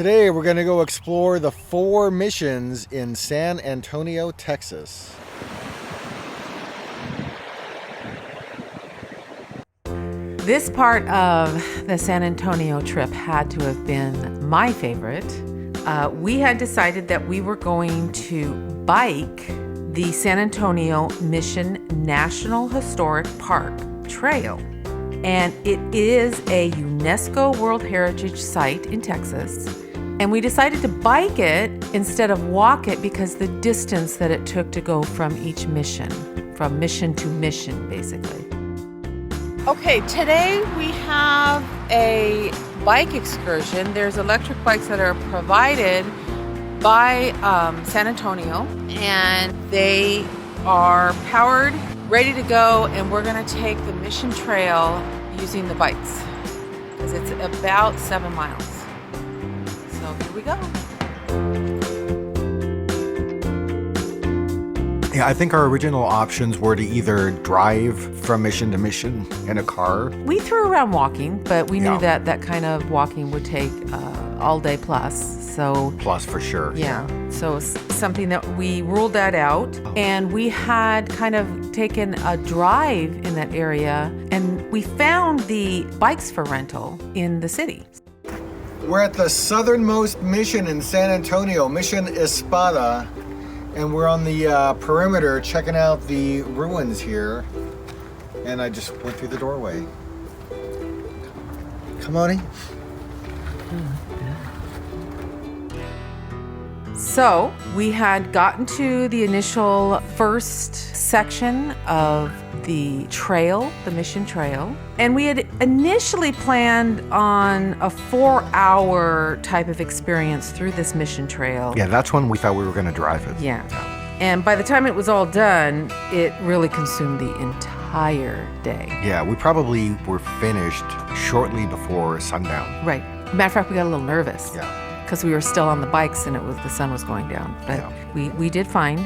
Today we're going to go explore the 4 missions in San Antonio, Texas. This part of the San Antonio trip had to have been my favorite. We had decided that we were going to bike the San Antonio Mission National Historic Park Trail. And it is a UNESCO World Heritage Site in Texas. And we decided to bike it instead of walk it because the distance that it took to go from each mission, from mission to mission, basically. Okay, today we have a bike excursion. There's electric bikes that are provided by San Antonio, and they are powered, ready to go, and we're gonna take the mission trail using the bikes because it's about 7 miles. So here we go. Yeah, I think our original options were to either drive from mission to mission in a car. We threw around walking, but we knew that kind of walking would take all day plus. So plus for sure. Yeah. So something that we ruled that out, and we had kind of taken a drive in that area, and we found the bikes for rental in the city. We're at the southernmost mission in San Antonio, Mission Espada, and we're on the perimeter checking out the ruins here. And I just went through the doorway. Come on in. So we had gotten to the initial first section of the trail, the mission trail, and we had initially planned on a 4-hour type of experience through this mission trail. Yeah, that's when we thought we were going to drive it. Yeah. And by the time it was all done, it really consumed the entire day. Yeah, we probably were finished shortly before sundown. Right. Matter of fact, we got a little nervous. Yeah. Because we were still on the bikes and the sun was going down. But we did fine.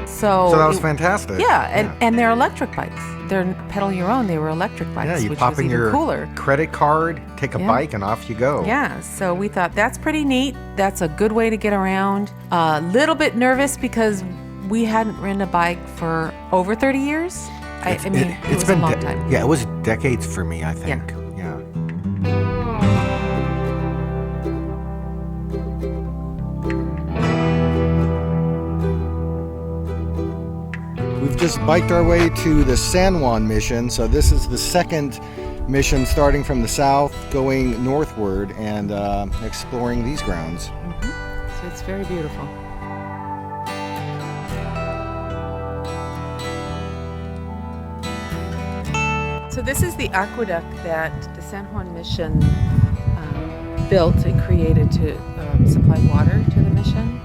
So that was fantastic. Yeah, and they're electric bikes. They're pedal your own. They were electric bikes, yeah, you which pop was in even your cooler. Credit card, take a bike, and off you go. Yeah, so we thought that's pretty neat. That's a good way to get around. A little bit nervous because we hadn't ridden a bike for over 30 years. I mean, it was been a long time. Yeah, it was decades for me, I think. Yeah. We've just biked our way to the San Juan mission. So this is the second mission starting from the south, going northward and exploring these grounds. Mm-hmm. So it's very beautiful. So this is the aqueduct that the San Juan Mission built and created to supply water to the mission.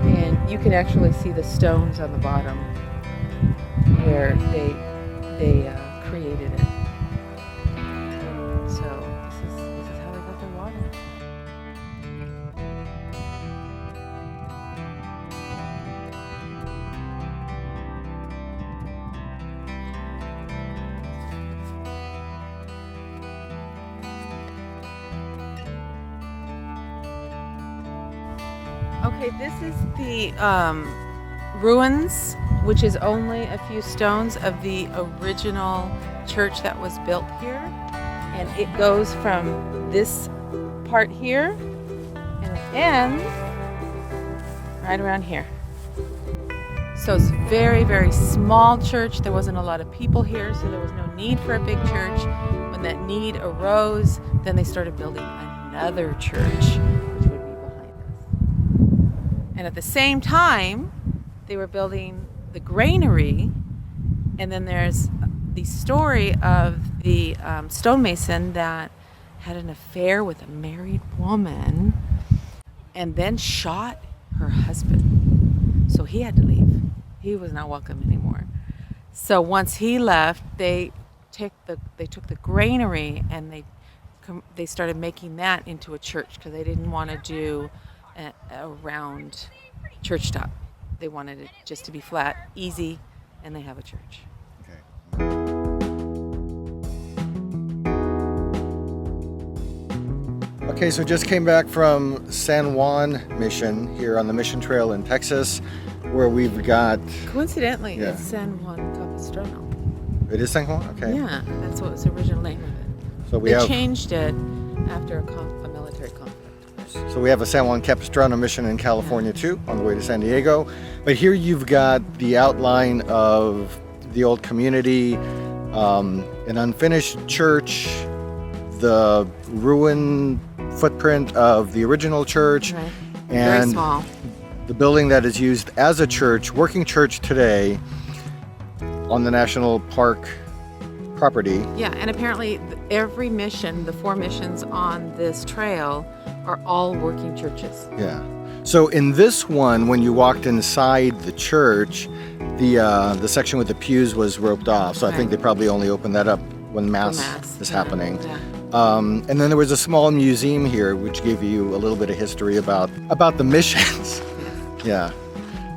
And you can actually see the stones on the bottom where they created it. So this is how they got their water. Okay, this is the ruins, which is only a few stones of the original church that was built here. And it goes from this part here, and it ends right around here. So it's a very, very small church. There wasn't a lot of people here, so there was no need for a big church. When that need arose, then they started building another church, which would be behind us. And at the same time, they were building the granary, and then there's the story of the stonemason that had an affair with a married woman and then shot her husband. So he had to leave. He was not welcome anymore. So once he left, they took the granary and they started making that into a church because they didn't want to do a round church top. They wanted it just to be flat, easy, and they have a church. Okay, so just came back from San Juan Mission here on the Mission Trail in Texas, where we've got... Coincidentally, Yeah. it's San Juan Capistrano. It is San Juan? Okay. Yeah, that's what was the original name of it. So we They have changed it after a military conflict. So we have a San Juan Capistrano mission in California too, on the way to San Diego. But here you've got the outline of the old community, an unfinished church, the ruin footprint of the original church, Right. Very and small. the building that is used as a church, working church today on the national park property. Yeah, and apparently every mission, the 4 missions on this trail, are all working churches. Yeah. So in this one, when you walked inside the church, the section with the pews was roped off. So I think Right. they probably only opened that up when mass is Yeah, happening. Yeah. And then there was a small museum here, which gave you a little bit of history about the missions. Yeah.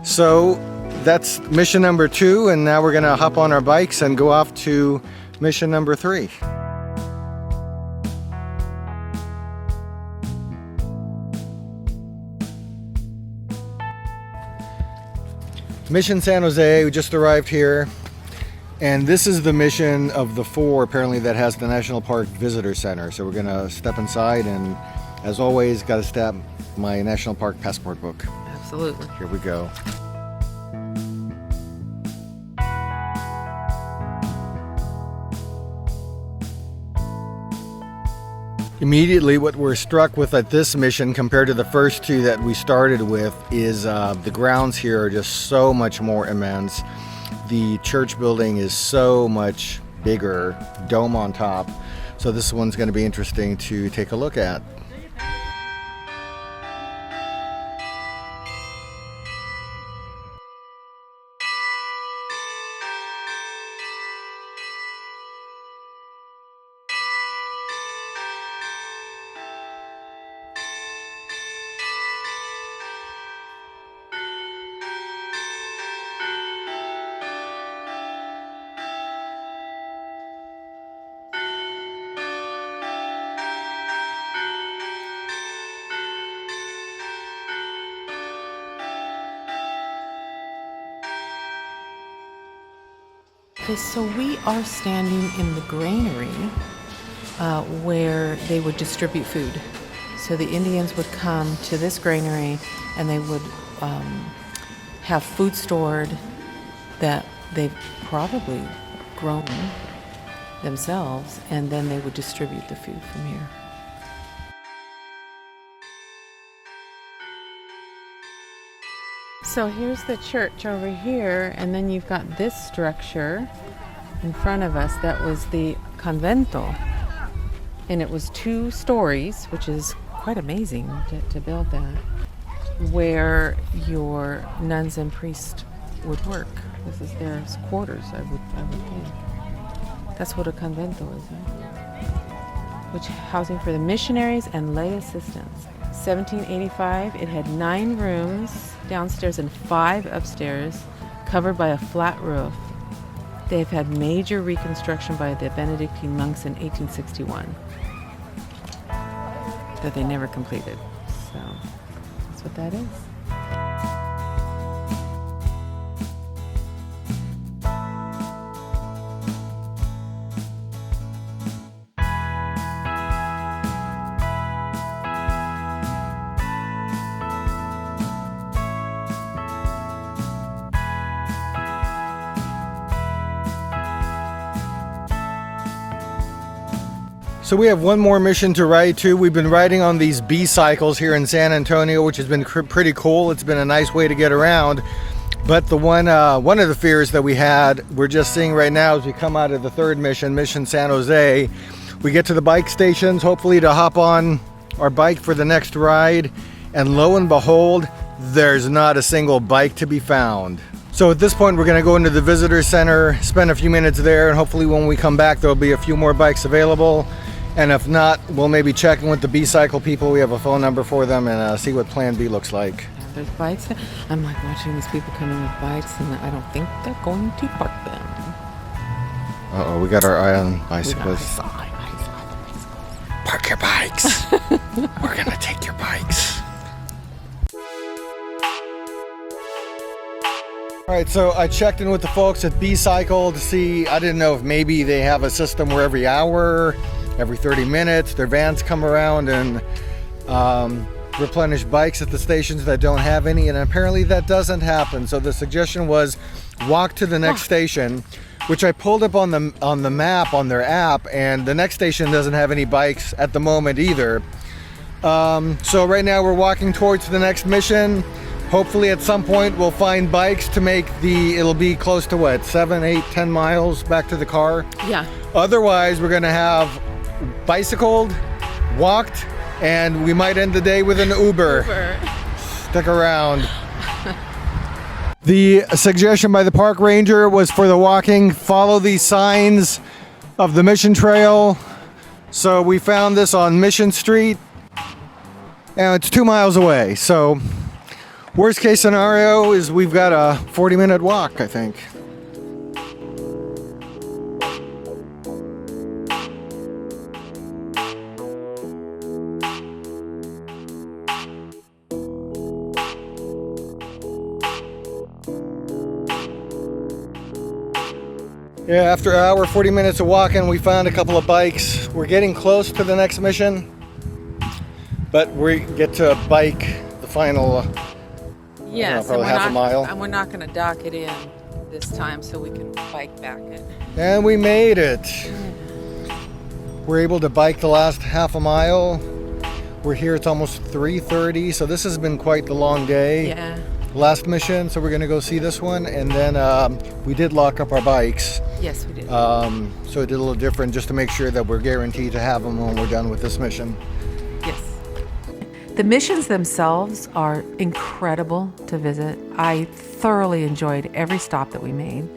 So that's mission number 2, and now we're gonna hop on our bikes and go off to mission number 3. Mission San Jose, we just arrived here, and this is the mission of the 4 apparently that has the National Park Visitor Center. So we're gonna step inside, and as always, gotta stamp my National Park passport book. Absolutely. Here we go. Immediately, what we're struck with at this mission compared to the first 2 that we started with is the grounds here are just so much more immense. The church building is so much bigger, dome on top. So this one's going to be interesting to take a look at. Okay, so we are standing in the granary where they would distribute food. So the Indians would come to this granary and they would have food stored that they've probably grown themselves, and then they would distribute the food from here. So here's the church over here, and then you've got this structure in front of us that was the convento. And it was 2 stories, which is quite amazing to build that, where your nuns and priests would work. This is their quarters, I would think. That's what a convento is, right? Which housing for the missionaries and lay assistants. 1785, it had 9 rooms downstairs and 5 upstairs, covered by a flat roof. They've had major reconstruction by the Benedictine monks in 1861 that they never completed. So that's what that is. So we have one more mission to ride to. We've been riding on these BCycles here in San Antonio, which has been pretty cool. It's been a nice way to get around. But the one of the fears that we had, we're just seeing right now as we come out of the 3rd mission, Mission San Jose. We get to the bike stations, hopefully to hop on our bike for the next ride. And lo and behold, there's not a single bike to be found. So at this point, we're gonna go into the visitor center, spend a few minutes there, and hopefully when we come back, there'll be a few more bikes available. And if not, we'll maybe check in with the BCycle people. We have a phone number for them, and see what plan B looks like. There's bikes there. I'm like watching these people come in with bikes, and I don't think they're going to park them. Uh-oh, we got our eye on bicycles. I saw Park your bikes. We're gonna take your bikes. All right, so I checked in with the folks at BCycle to see, I didn't know if maybe they have a system where every hour, every 30 minutes, their vans come around and replenish bikes at the stations that don't have any, and apparently that doesn't happen. So the suggestion was walk to the next station, which I pulled up on the map on their app, and the next station doesn't have any bikes at the moment either. So right now we're walking towards the next mission. Hopefully at some point we'll find bikes to make it'll be close to what, 7, 8, 10 miles back to the car? Yeah. Otherwise we're gonna have bicycled, walked, and we might end the day with an Uber. Stick around. The suggestion by the park ranger was for the walking, follow these signs of the Mission Trail. So we found this on Mission Street, and it's 2 miles away. So worst case scenario is we've got a 40-minute walk, I think. Yeah, after an hour, 40 minutes of walking, we found a couple of bikes. We're getting close to the next mission, but we get to bike the final, Yes, probably half a mile. And we're not going to dock it in this time, so we can bike back it. And we made it. We're able to bike the last half a mile. We're here, it's almost 3:30, so this has been quite the long day. Yeah. Last mission, so we're gonna go see this one, and then we did lock up our bikes. Yes, we did. So it did a little different just to make sure that we're guaranteed to have them when we're done with this mission. Yes. The missions themselves are incredible to visit. I thoroughly enjoyed every stop that we made.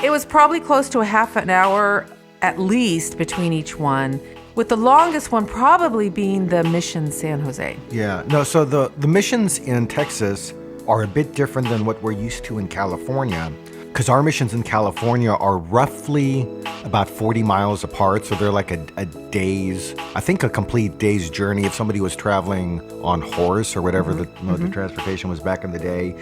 It was probably close to a half an hour at least between each one, with the longest one probably being the Mission San Jose. Yeah, no, so the missions in Texas are a bit different than what we're used to in California, because our missions in California are roughly about 40 miles apart, so they're like a day's, I think a complete day's journey if somebody was traveling on horse or whatever the mode of transportation was back in the day.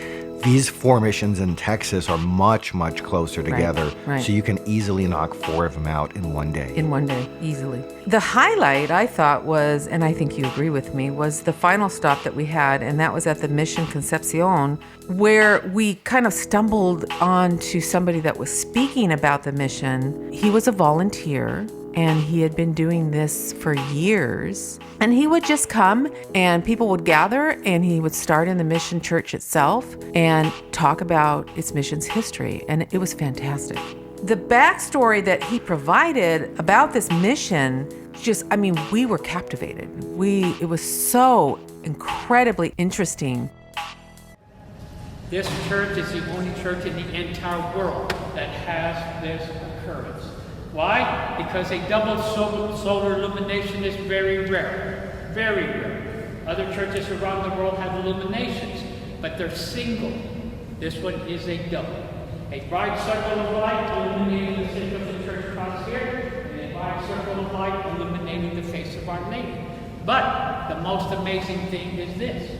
These 4 missions in Texas are much, much closer together, right. So you can easily knock 4 of them out in one day. In one day, easily. The highlight, I thought, was, and I think you agree with me, was the final stop that we had, and that was at the Mission Concepcion, where we kind of stumbled onto somebody that was speaking about the mission. He was a volunteer, and he had been doing this for years. And he would just come, and people would gather, and he would start in the mission church itself and talk about its mission's history. And it was fantastic. The backstory that he provided about this mission, we were captivated. It was so incredibly interesting. This church is the only church in the entire world that has this occurrence. Why? Because a double solar illumination is very rare. Very rare. Other churches around the world have illuminations, but they're single. This one is a double. A bright circle of light illuminating the center of the church cross here, and a bright circle of light illuminating the face of Our Lady. But the most amazing thing is this.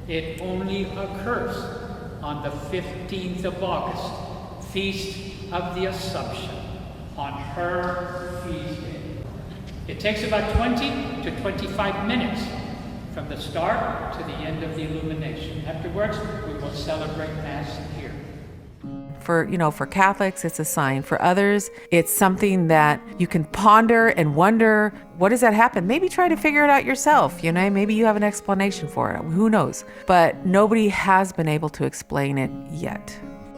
It only occurs on the 15th of August, Feast of the Assumption, on her feast day. It takes about 20 to 25 minutes from the start to the end of the illumination. Afterwards, we will celebrate Mass here. For Catholics, it's a sign. For others, it's something that you can ponder and wonder, what does that happen? Maybe try to figure it out yourself. Maybe you have an explanation for it. Who knows? But nobody has been able to explain it yet.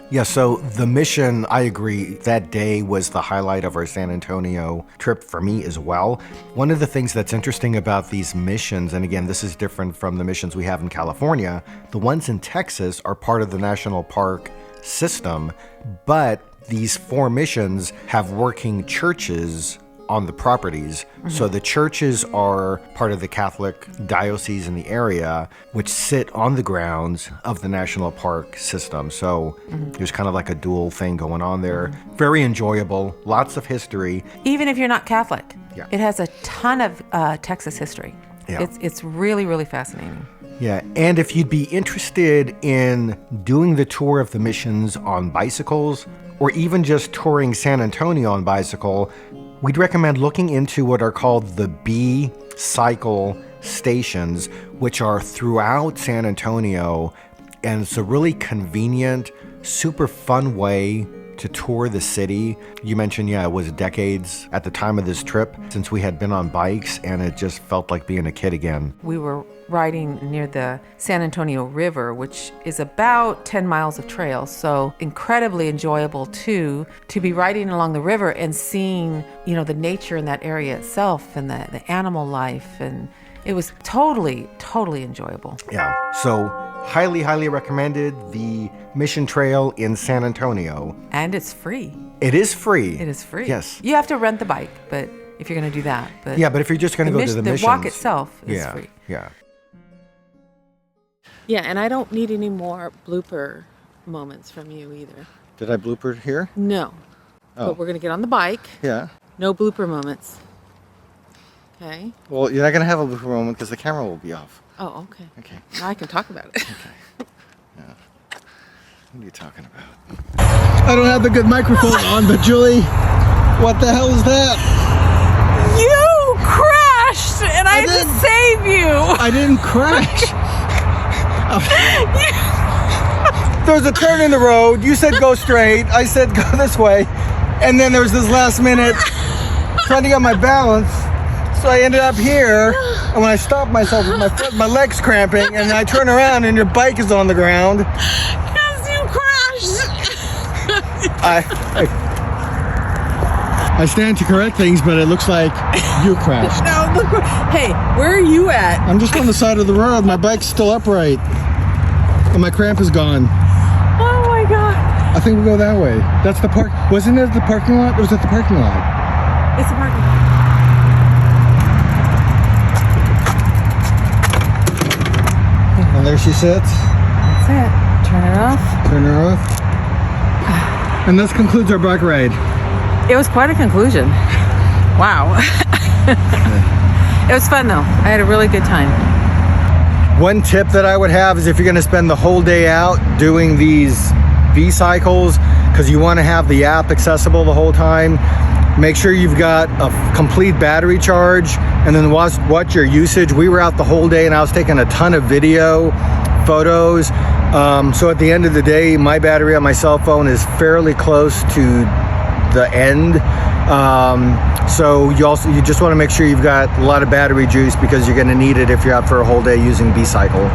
Yeah, so the mission, I agree, that day was the highlight of our San Antonio trip for me as well. One of the things that's interesting about these missions, and again, this is different from the missions we have in California, the ones in Texas are part of the national park system, but these 4 missions have working churches on the properties. So the churches are part of the Catholic diocese in the area, which sit on the grounds of the national park system. So there's kind of like a dual thing going on there. Very enjoyable, lots of history. Even if you're not Catholic, Yeah. it has a ton of Texas history. Yeah. It's really, really fascinating. Yeah, and if you'd be interested in doing the tour of the missions on bicycles, or even just touring San Antonio on bicycle, we'd recommend looking into what are called the BCycle stations, which are throughout San Antonio, and it's a really convenient, super fun way to tour the city. You mentioned, it was decades at the time of this trip since we had been on bikes, and it just felt like being a kid again. We were riding near the San Antonio River, which is about 10 miles of trail, so incredibly enjoyable too, to be riding along the river and seeing, the nature in that area itself and the animal life, and it was totally enjoyable. Yeah, so highly, highly recommended the Mission Trail in San Antonio. And it's free. It is free. It is free. Yes. You have to rent the bike, but if you're going to do that. But Yeah, but if you're just going to go to the missions. The walk itself is free. Yeah. Yeah, and I don't need any more blooper moments from you either. Did I blooper here? No. Oh. But we're going to get on the bike. Yeah. No blooper moments. Okay. Well, you're not going to have a blooper moment because the camera will be off. Oh, okay. Okay. Now I can talk about it. What are you talking about? I don't have the good microphone on, but Julie, what the hell is that? You crashed, and I had to didn't. save you. I didn't crash. There was a turn in the road. You said go straight. I said go this way. And then there was this last minute trying to get my balance. So I ended up here. And when I stopped myself with my legs cramping, and I turn around and your bike is on the ground. Because you crashed. I stand to correct things, but it looks like you crashed. No, look. Hey, where are you at? I'm just on the side of the road. My bike's still upright. And my cramp is gone. Oh my God. I think we'll go that way. That's the park. Wasn't it the parking lot? Or was it the parking lot? It's a parking lot. And there she sits. That's it. Turn it off. Turn her off. And this concludes our bike ride. It was quite a conclusion. Wow. It was fun though. I had a really good time. One tip that I would have is if you're going to spend the whole day out doing these BCycles, because you want to have the app accessible the whole time, make sure you've got a complete battery charge and then watch your usage. We were out the whole day and I was taking a ton of video, photos. So at the end of the day, my battery on my cell phone is fairly close to the end. So you just want to make sure you've got a lot of battery juice because you're going to need it if you're out for a whole day using BCycle.